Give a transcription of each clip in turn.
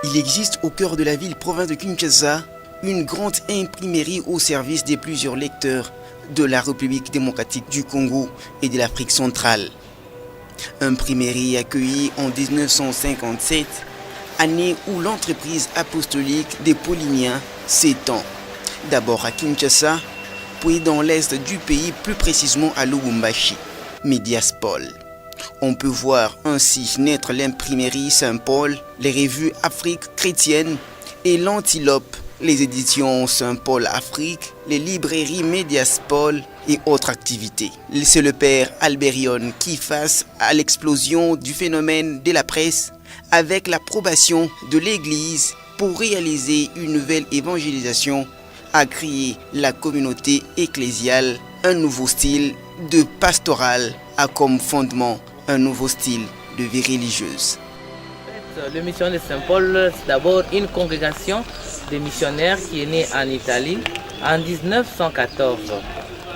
Il existe au cœur de la ville province de Kinshasa une grande imprimerie au service de plusieurs lecteurs de la République démocratique du Congo et de l'Afrique centrale. Imprimerie accueillie en 1957, année où l'entreprise apostolique des Pauliniens s'étend. D'abord à Kinshasa, puis dans l'est du pays, plus précisément à Lubumbashi, Médiaspol. On peut voir ainsi naître l'imprimerie Saint-Paul, les revues Afrique chrétienne et l'Antilope, les éditions Saint-Paul Afrique, les librairies Médiaspol et autres activités. C'est le père Alberion qui, face à l'explosion du phénomène de la presse, avec l'approbation de l'Église pour réaliser une nouvelle évangélisation, a créé la communauté ecclésiale, un nouveau style de pastoral a comme fondement un nouveau style de vie religieuse. Le missionnaire de Saint-Paul, c'est d'abord une congrégation de missionnaires qui est née en Italie en 1914.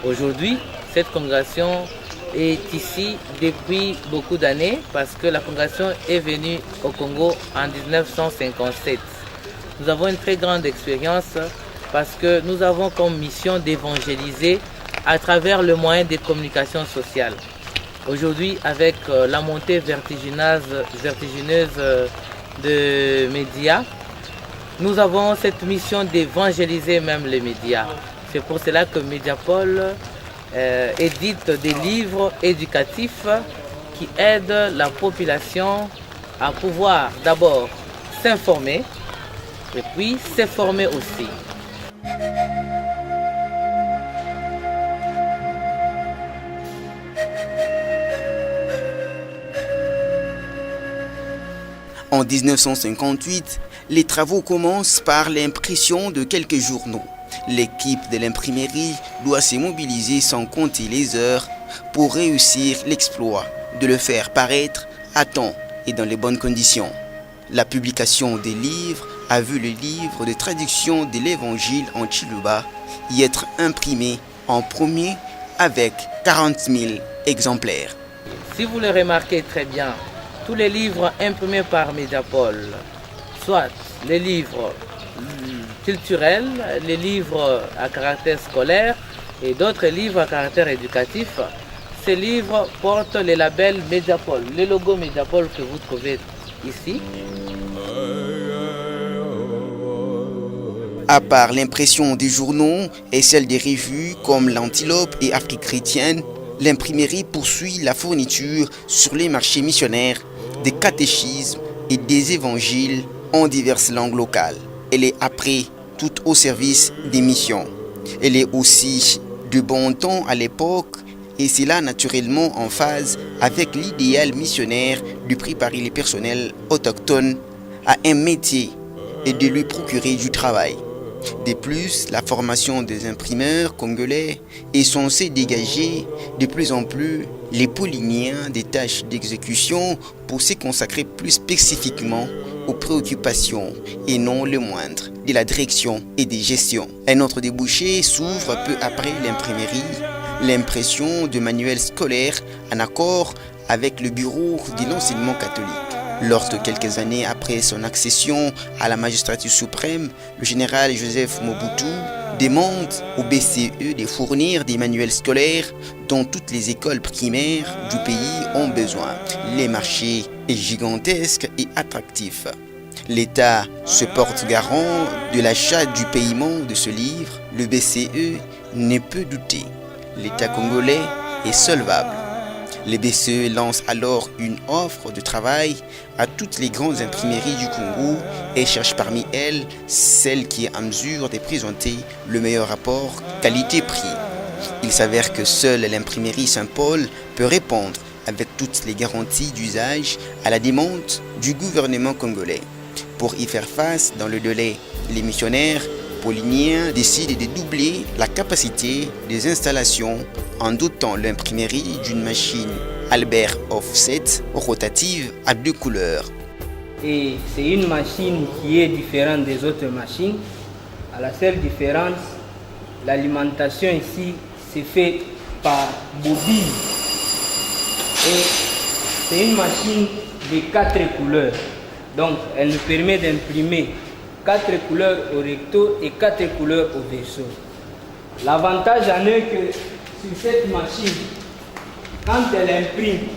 Aujourd'hui, cette congrégation est ici depuis beaucoup d'années parce que la congrégation est venue au Congo en 1957. Nous avons une très grande expérience parce que nous avons comme mission d'évangéliser à travers le moyen de communication sociale. Aujourd'hui, avec la montée vertigineuse de médias, nous avons cette mission d'évangéliser même les médias. C'est pour cela que Mediapol édite des livres éducatifs qui aident la population à pouvoir d'abord s'informer et puis se former aussi. En 1958, les travaux commencent par l'impression de quelques journaux. L'équipe de l'imprimerie doit se mobiliser sans compter les heures pour réussir l'exploit de le faire paraître à temps et dans les bonnes conditions. La publication des livres a vu le livre de traduction de l'Évangile en Chiluba y être imprimé en premier avec 40 000 exemplaires. Si vous le remarquez très bien, tous les livres imprimés par Mediapol, soit les livres culturels, les livres à caractère scolaire et d'autres livres à caractère éducatif, ces livres portent le label Mediapol, le logo Mediapol que vous trouvez ici. À part l'impression des journaux et celle des revues comme l'Antilope et Afrique chrétienne, l'imprimerie poursuit la fourniture sur les marchés missionnaires des catéchismes et des évangiles en diverses langues locales. Elle est après tout au service des missions. Elle est aussi de bon temps à l'époque et c'est là naturellement en phase avec l'idéal missionnaire de préparer les personnels autochtones à un métier et de lui procurer du travail. De plus, la formation des imprimeurs congolais est censée dégager de plus en plus les Pauliniens des tâches d'exécution pour se consacrer plus spécifiquement aux préoccupations et non le moindre de la direction et des gestions. Un autre débouché s'ouvre peu après l'imprimerie, l'impression de manuels scolaires en accord avec le bureau de l'enseignement catholique. Lorsque quelques années après son accession à la magistrature suprême, le général Joseph Mobutu demande au BCE de fournir des manuels scolaires dont toutes les écoles primaires du pays ont besoin. Le marché est gigantesque et attractif. L'État se porte garant de l'achat du paiement de ce livre. Le BCE ne peut douter. L'État congolais est solvable. Le BCE lance alors une offre de travail à toutes les grandes imprimeries du Congo et cherche parmi elles celle qui est en mesure de présenter le meilleur rapport qualité-prix. Il s'avère que seule l'imprimerie Saint-Paul peut répondre avec toutes les garanties d'usage à la demande du gouvernement congolais. Pour y faire face dans le délai, les missionnaires pauliniens décident de doubler la capacité des installations en dotant l'imprimerie d'une machine Albert Offset rotative à 2 couleurs. Et c'est une machine qui est différente des autres machines. À la seule différence, l'alimentation ici c'est fait par bobine. Et c'est une machine de 4 couleurs. Donc, elle nous permet d'imprimer 4 couleurs au recto et 4 couleurs au verso. L'avantage en est que sur cette machine, quand elle imprime,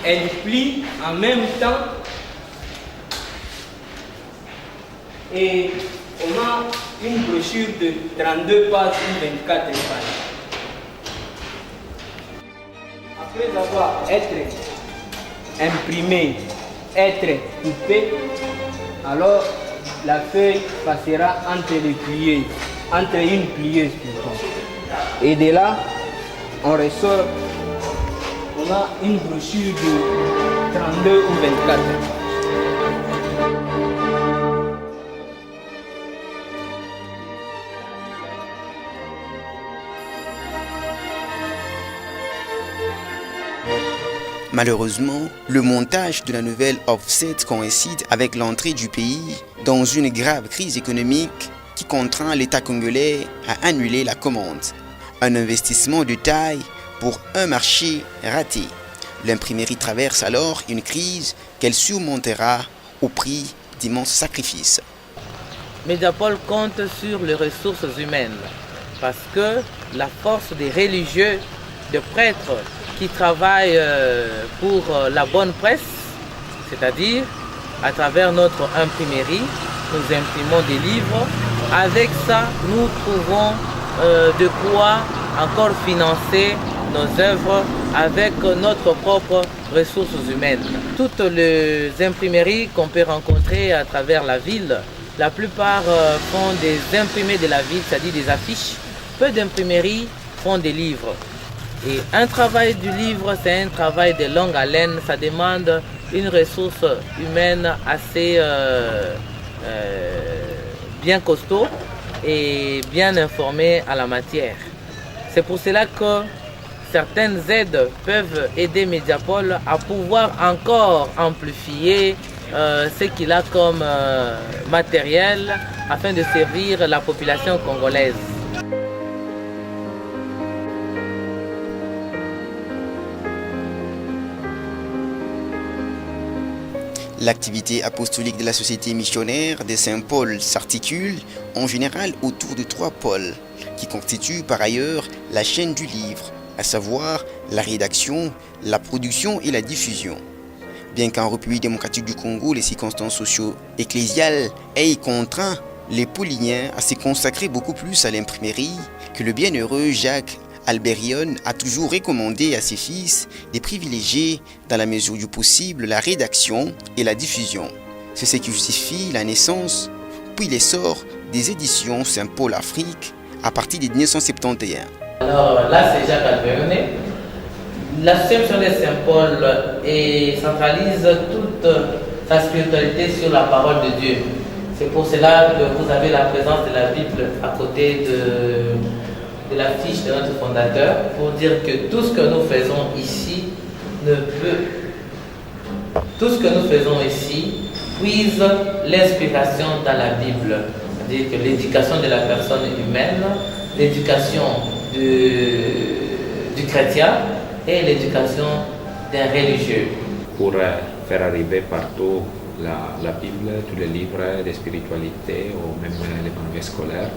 elle plie en même temps et on a une brochure de 32 pages ou 24 pages. Après avoir été imprimée, être coupée, alors la feuille passera entre les plieuses, entre une plieuse plutôt. Et de là, on ressort, on a une brochure de 32 ou 24. Malheureusement, le montage de la nouvelle offset coïncide avec l'entrée du pays dans une grave crise économique qui contraint l'État congolais à annuler la commande. Un investissement de taille pour un marché raté. L'imprimerie traverse alors une crise qu'elle surmontera au prix d'immenses sacrifices. Mediapol compte sur les ressources humaines parce que la force des religieux, des prêtres qui travaillent pour la bonne presse, c'est-à-dire à travers notre imprimerie, nous imprimons des livres. Avec ça, nous trouvons de quoi encore financer nos œuvres avec notre propre ressources humaines. Toutes les imprimeries qu'on peut rencontrer à travers la ville, la plupart font des imprimés de la ville, c'est-à-dire des affiches. Peu d'imprimeries font des livres. Et un travail du livre, c'est un travail de longue haleine, ça demande une ressource humaine assez bien costaud et bien informée à la matière. C'est pour cela que certaines aides peuvent aider Mediapol à pouvoir encore amplifier ce qu'il a comme matériel afin de servir la population congolaise. L'activité apostolique de la Société missionnaire de Saint-Paul s'articule en général autour de 3 pôles qui constituent par ailleurs la chaîne du livre, à savoir la rédaction, la production et la diffusion. Bien qu'en République démocratique du Congo, les circonstances socio-ecclésiales aient contraint les Pauliniens à se consacrer beaucoup plus à l'imprimerie que le bienheureux Jacques Alberion a toujours recommandé à ses fils de privilégier, dans la mesure du possible, la rédaction et la diffusion. C'est ce qui justifie la naissance, puis l'essor des éditions Saint-Paul Afrique à partir de 1971. Alors là, c'est Jacques Alberion. L'association de Saint-Paul centralise toute sa spiritualité sur la parole de Dieu. C'est pour cela que vous avez la présence de la Bible à côté de la fiche de notre fondateur pour dire que tout ce que nous faisons ici puise l'inspiration dans la Bible. C'est-à-dire que l'éducation de la personne humaine, l'éducation du chrétien et l'éducation d'un religieux. Pour faire arriver partout la Bible, tous les livres de spiritualité ou même les manuels scolaires,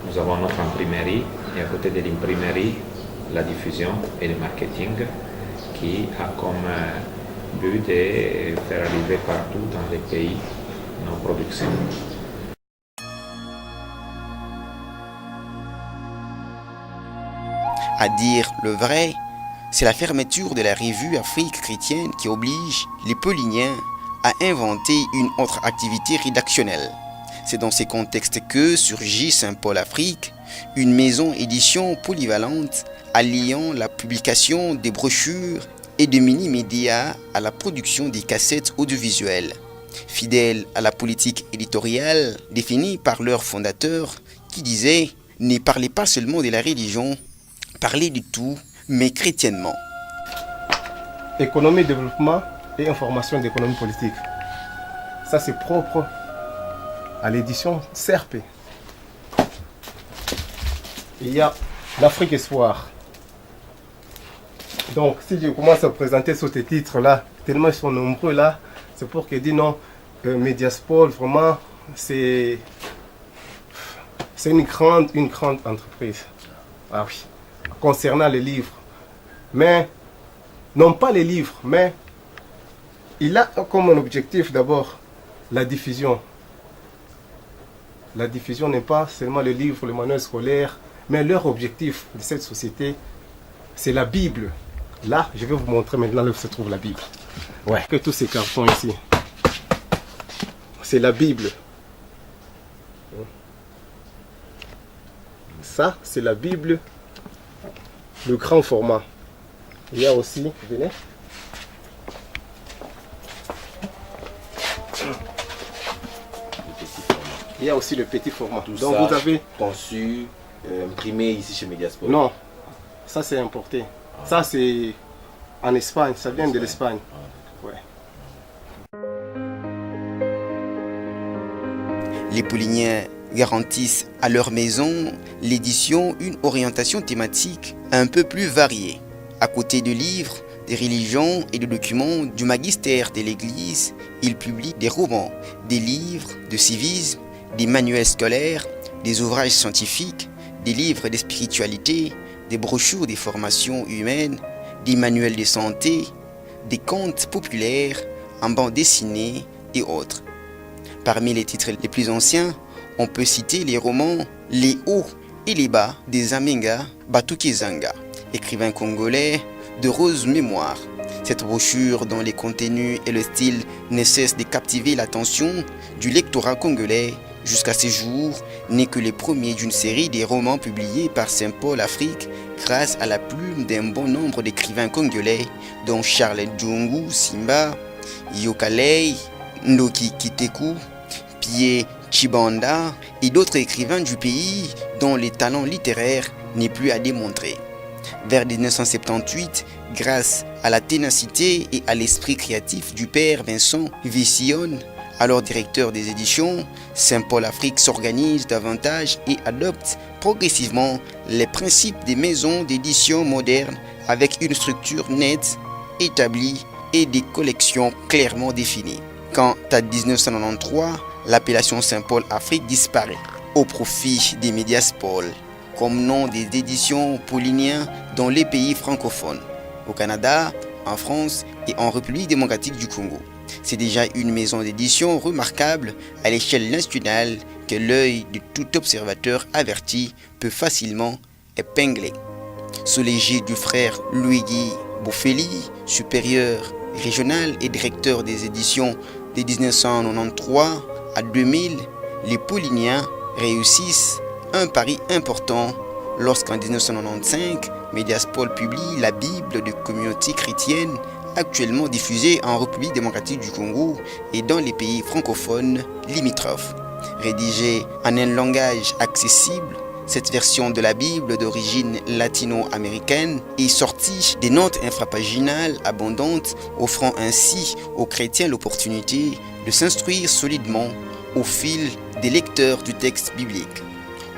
nous avons notre imprimerie et à côté de l'imprimerie, la diffusion et le marketing qui a comme but de faire arriver partout dans les pays nos productions. À dire le vrai, c'est la fermeture de la revue Afrique chrétienne qui oblige les Pauliniens à inventer une autre activité rédactionnelle. C'est dans ces contextes que surgit Saint-Paul Afrique, une maison édition polyvalente alliant la publication des brochures et de mini-médias à la production des cassettes audiovisuelles. Fidèle à la politique éditoriale définie par leur fondateur qui disait « Ne parlez pas seulement de la religion, parlez de tout, mais chrétiennement ». Économie, développement et information d'économie politique. Ça c'est propre à l'édition CRP. Il y a l'Afrique Espoir. Donc si je commence à présenter sur ces titres là, tellement ils sont nombreux là, c'est pour que je dis non, Mediaspol, vraiment, c'est une grande entreprise. Ah oui, concernant les livres. Mais, non pas les livres, mais il a comme un objectif d'abord la diffusion. La diffusion n'est pas seulement le livre, le manuel scolaire, mais leur objectif de cette société, c'est la Bible. Là, je vais vous montrer maintenant où se trouve la Bible. Ouais. Que tous ces cartons ici, c'est la Bible. Ça, c'est la Bible, le grand format. Il y a aussi, venez. Il y a aussi le petit format. Tout donc ça vous avez conçu, imprimé ici chez Mediaspol. Non, ça c'est importé. Ça c'est en Espagne, ça vient de l'Espagne. Ouais. Les Pouliniens garantissent à leur maison l'édition une orientation thématique un peu plus variée. À côté de livres, des religions et de documents du magistère de l'Église, ils publient des romans, des livres de civisme, des manuels scolaires, des ouvrages scientifiques, des livres de spiritualité, des brochures de formations humaines, des manuels de santé, des contes populaires en bande dessinée et autres. Parmi les titres les plus anciens, on peut citer les romans Les hauts et les bas des Amenga Batukezanga, écrivain congolais de rose mémoire. Cette brochure, dont les contenus et le style ne cessent de captiver l'attention du lectorat congolais jusqu'à ces jours, n'est que le premier d'une série de romans publiés par Saint-Paul Afrique grâce à la plume d'un bon nombre d'écrivains congolais, dont Charles Djungu Simba, Yokalei, Ndoki Kiteku, Pierre Chibanda et d'autres écrivains du pays dont les talents littéraires n'est plus à démontrer. Vers 1978, grâce à la ténacité et à l'esprit créatif du père Vincent Vission, alors directeur des éditions, Saint-Paul Afrique s'organise davantage et adopte progressivement les principes des maisons d'édition modernes avec une structure nette, établie et des collections clairement définies. Quant à 1993, l'appellation Saint-Paul Afrique disparaît au profit des Mediaspol comme nom des éditions pauliniens dans les pays francophones, au Canada, en France et en République démocratique du Congo. C'est déjà une maison d'édition remarquable à l'échelle nationale que l'œil de tout observateur averti peut facilement épingler. Sous l'égide du frère Louis-Guy Boufeli, supérieur régional et directeur des éditions de 1993 à 2000, les Pauliniens réussissent un pari important lorsqu'en 1995, Mediaspol publie la Bible de communauté chrétienne, actuellement diffusée en République démocratique du Congo et dans les pays francophones limitrophes. Rédigée en un langage accessible, cette version de la Bible d'origine latino-américaine est sortie des notes infrapaginales abondantes, offrant ainsi aux chrétiens l'opportunité de s'instruire solidement au fil des lecteurs du texte biblique.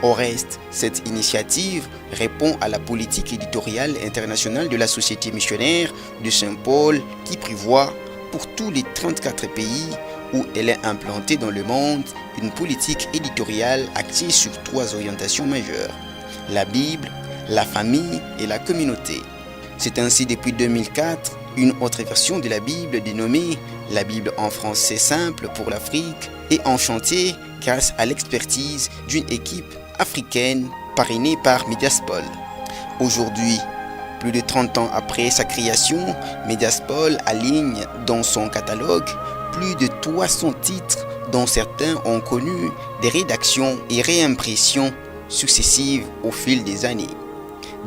Au reste, cette initiative répond à la politique éditoriale internationale de la Société missionnaire de Saint-Paul qui prévoit pour tous les 34 pays où elle est implantée dans le monde une politique éditoriale axée sur 3 orientations majeures: la Bible, la famille et la communauté. C'est ainsi depuis 2004, une autre version de la Bible dénommée la Bible en français simple pour l'Afrique est en chantier grâce à l'expertise d'une équipe africaine parrainée par Mediaspol. Aujourd'hui, plus de 30 ans après sa création, Mediaspol aligne dans son catalogue plus de 300 titres dont certains ont connu des rédactions et réimpressions successives au fil des années.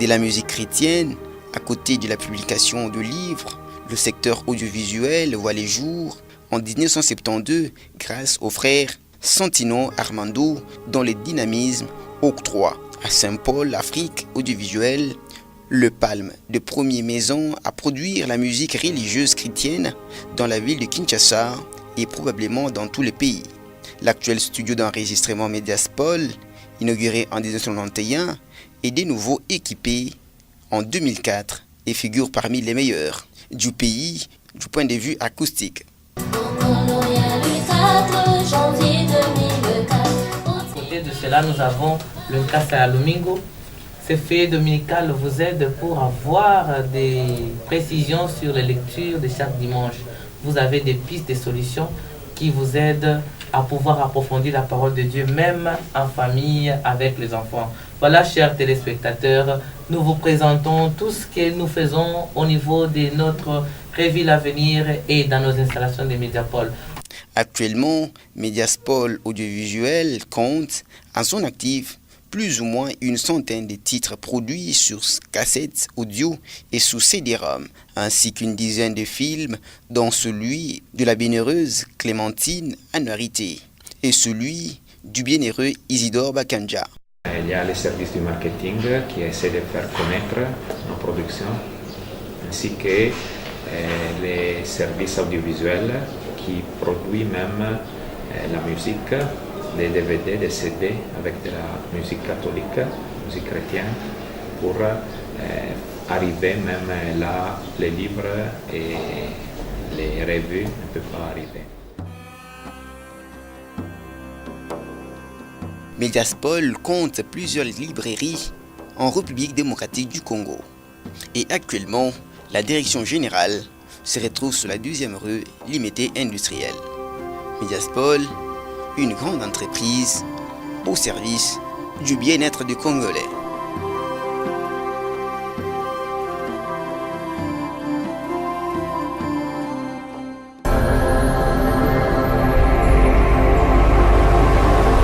De la musique chrétienne, à côté de la publication de livres, le secteur audiovisuel voit les jours en 1972 grâce au frère Santino Armando dont le dynamisme octroie à Saint-Paul Afrique audiovisuelle le palme de première maison à produire la musique religieuse chrétienne dans la ville de Kinshasa et probablement dans tous les pays. L'actuel studio d'enregistrement Mediaspol, inauguré en 1991, est de nouveau équipé en 2004 et figure parmi les meilleurs du pays du point de vue acoustique. 4 janvier 2004. À côté de cela, nous avons le Casa Domingo. Ces feuilles dominicales vous aident pour avoir des précisions sur les lectures de chaque dimanche. Vous avez des pistes, des solutions qui vous aident à pouvoir approfondir la parole de Dieu, même en famille, avec les enfants. Voilà, chers téléspectateurs, nous vous présentons tout ce que nous faisons au niveau de notre Réveil à venir et dans nos installations de Mediapol. Actuellement, Mediapol Audiovisuel compte en son actif plus ou moins une centaine de titres produits sur cassettes audio et sous CD-ROM, ainsi qu'une dizaine de films, dont celui de la bienheureuse Clémentine Anouarité et celui du bienheureux Isidore Bakanja. Il y a les services du marketing qui essaient de faire connaître nos productions, ainsi que les services audiovisuels qui produisent même la musique, des DVD, des CD avec de la musique catholique, musique chrétienne, pour arriver même là, les livres et les revues ne peuvent pas arriver. Mediapol compte plusieurs librairies en République démocratique du Congo. Et actuellement, la direction générale se retrouve sur la 2e rue Limité Industrielle. Mediapol, une grande entreprise au service du bien-être du Congolais.